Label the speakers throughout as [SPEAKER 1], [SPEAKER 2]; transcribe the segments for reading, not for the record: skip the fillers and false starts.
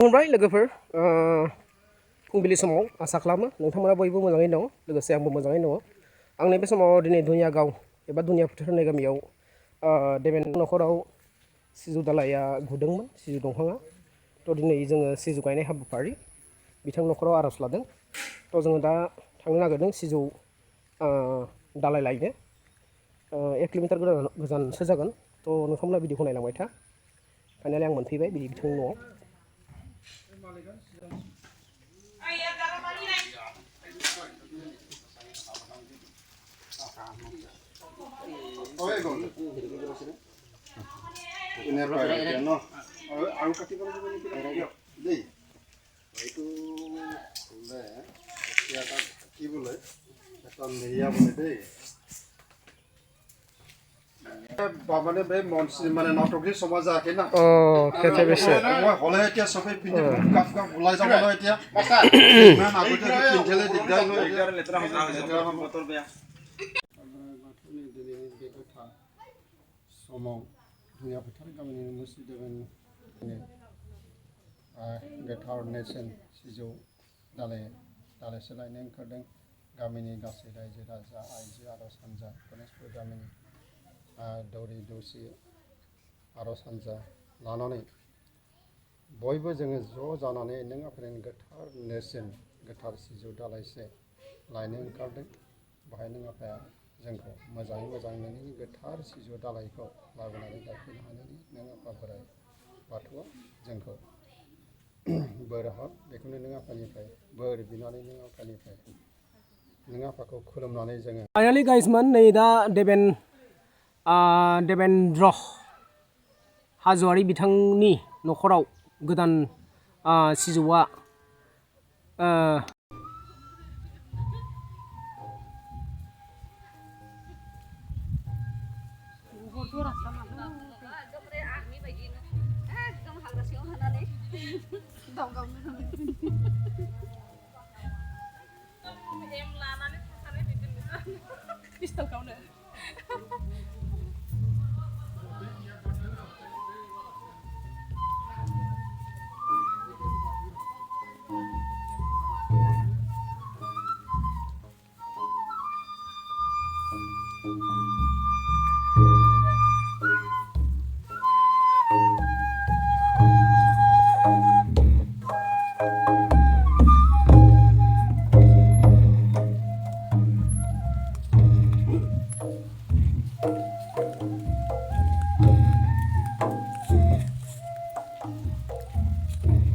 [SPEAKER 1] खुलुमबाय लोगोफोर फुंबिलि समाव आसा खालामो नोंथांमोना बयबो मोजाङैनो दङ लोगोसे आंबो मोजाङैनो दङ आं नैबे समाव दिनै दुनियागाव एबा दुनिया फोथार होननाय गामियाव देबेन नखराव सिजौ दालाइया गुदोंमोन सिजौ दंफाङा थ' दिनै जोङो सिजौ गायनाय हाबाफारि बिथां नखराव आर'ज लादों थ' जोङो दा थांनो नागिरदों सिजौ दालाइ लायनो 1 किल'मिटार गोजानसो जागोन थ' नोंथांमोना भिडिअखौ नायलांबाय था फाइनालि आं मोनफैबाय बिथांनि न'आव
[SPEAKER 2] Babane be monsi mane nautokri समाज जाके ना
[SPEAKER 1] केते बेसे
[SPEAKER 2] मैं हले एतिया सबै पिने काफ काफ बुलाई जाबो लो एतिया मैं आगुते पिनथेले दिगदार नो दिगदार लेत्रा हम मोटर बेया बाथौनि दिनैनि बे गोथा समाव दुनिया फोथार गामिनि मुस्लिम देबेन गोथार नेरसोन सिजौ दालाइसे लायनो ओंखारदों गामिनि गासै रायजो राजा आइजो आर'ज हानजा गणेशपुर गामिनि दौरि दौसि आर'ज हानजा लानानै बयबो जोङो ज' जानानै नों आफानि गोथार नेरसोन गोथार सिजौ दालाइसे लायनो ओंखारदों बाहाय नों आफाया जोंखौ मोजाङै मोजां नोंनि गोथार सिजौ दालाइखौ लाबोनानै गायफैनो हानायनि नों आफा बोराइ बाथौआ जोंखौ बोर हर बेखौनो नों आफानिफ्राय बोर बिनानै नों आफानिफ्राय नों आफाखौ खुलुमनानै जोङो
[SPEAKER 1] फाइनालि गाइसमोन नै दा देबेन्द्र हाज'वारि बिथांनि नखराव गोदान सिजौआ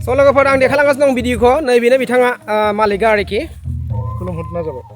[SPEAKER 1] स' लोगोफोर आं देखायलांगासिनो दं भिडिअखौ नैबेनो बिथाङा मालिकआ आरोखि खुलुमहरना जाबाय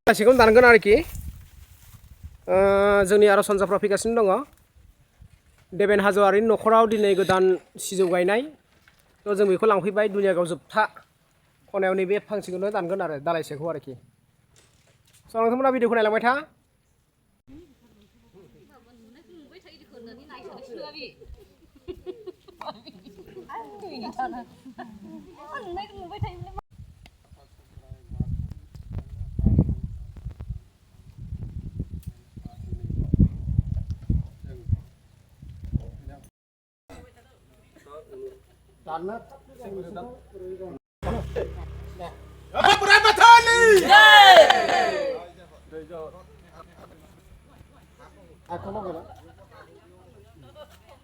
[SPEAKER 1] सिगाङाव दानगोन आरोखि जोंनि आर'ज हानजाफ्रा फैगासिनो दङ देबेन हाज'वारिनि नखराव दिनै गोदान सिजौ गायनाय थ' जों बेखौ लांफैबाय दुनियागाव जोबथा खनायाव नैबे फांसेखौनो दानगोन आरो दालाइसेखौ आरोखि स' नोंथांमोना भिडिअखौ नायलांबाय था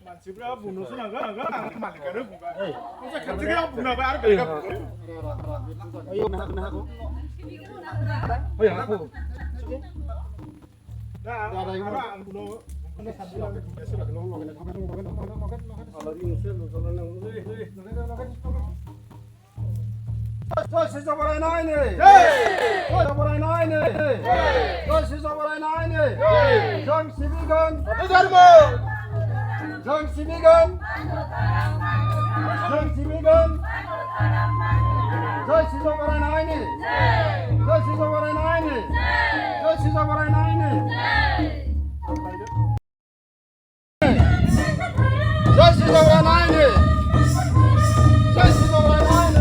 [SPEAKER 3] मानसिफ्रा बुंनोसो नांगोन आं मालिकानो बुंबाय मोनसे खेबसेखौ आं बुंनाबाय आरो बेलेगा बुंगोन दा आं बुंनो
[SPEAKER 2] 저 시저 버라이나이니 저 버라이나이니 저 시저 버라이나이니 정시비건 정시비건 정시비건 저 시저 버라이나이니 저 시저 버라이나이니 저 시저 버라이나이니 저 시저 버라이나이니 저 시저 버라이나이니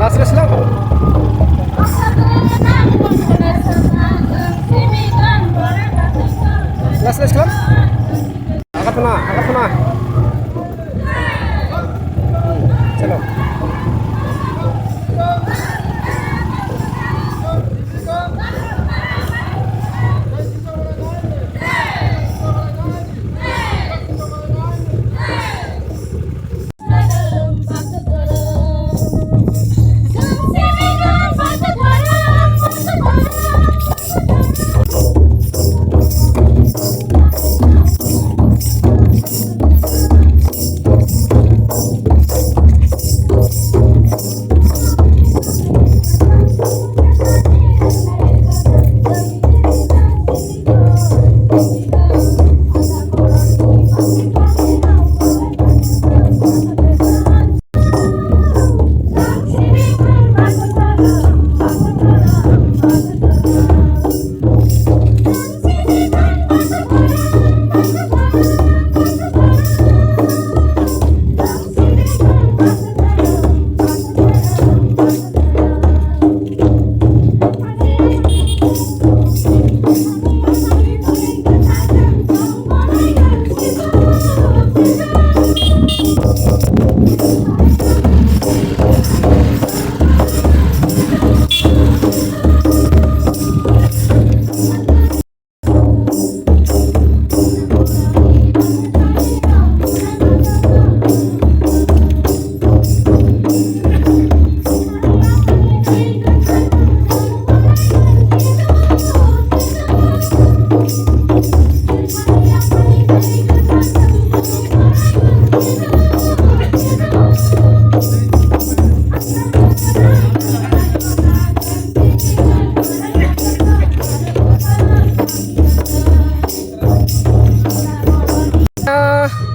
[SPEAKER 1] Last rest lang. Last rest lang. Angkat mo na, angkat mo na. Chalo.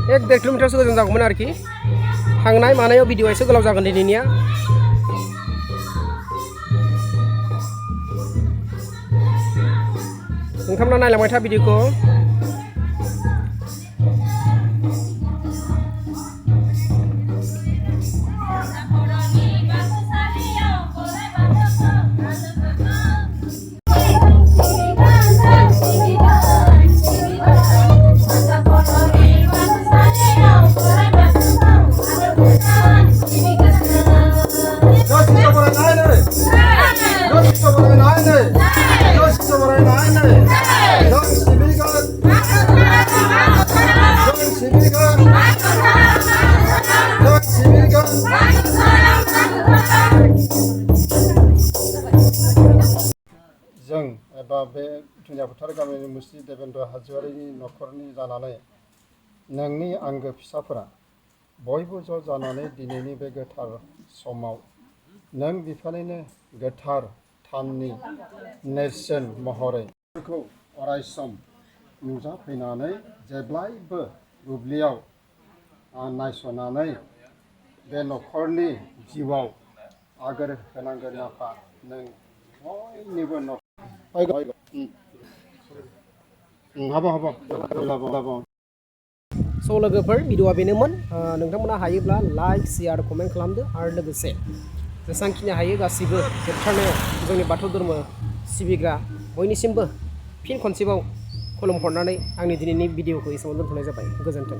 [SPEAKER 1] एक 1.5 किल'मिटारसो गोजान जागौमोन आरोखि थांनाय मानायाव भिडिअ'आ एसे गोलाव जागोन दिनैनिया नोंथांमोना नायलांबाय था भिडिअ'खौ
[SPEAKER 2] जों एबा बे दुनिया फोथार गामिनि मुस्रि देबेन्द्र हाजोआरिनि न'खरनि जानानै नोंनि आंगो फिसाफोरा बयबो ज' जानानै दिनैनि बे गोथार समाव नों बिफानिनो गोथार थाननि नेरसोन महरै बेखौ अरायसम नुजाफैनानै जेब्लायबो बुब्लियाव नायस'नानै बे न'खरनि जिउआव आगोर होनांगोन आफा नों बयनिबो
[SPEAKER 1] स' लोगोफोर भिडिअआ बेनोमोन नोंथांमोना हायोब्ला लाइक शेयार कमेन्ट खालामदो आरो लोगोसे जेसांखिनि हायो गासिबो जोबथारनायाव जोंनि बाथौ धर्म सिबिग्रा बयनिसिमबो फिन खनसेबाव खुलुमहरनानै आंनि दिनैनि भिडिअखौ एसेबां दोनथ'नाय जाबाय गोजोन्थों।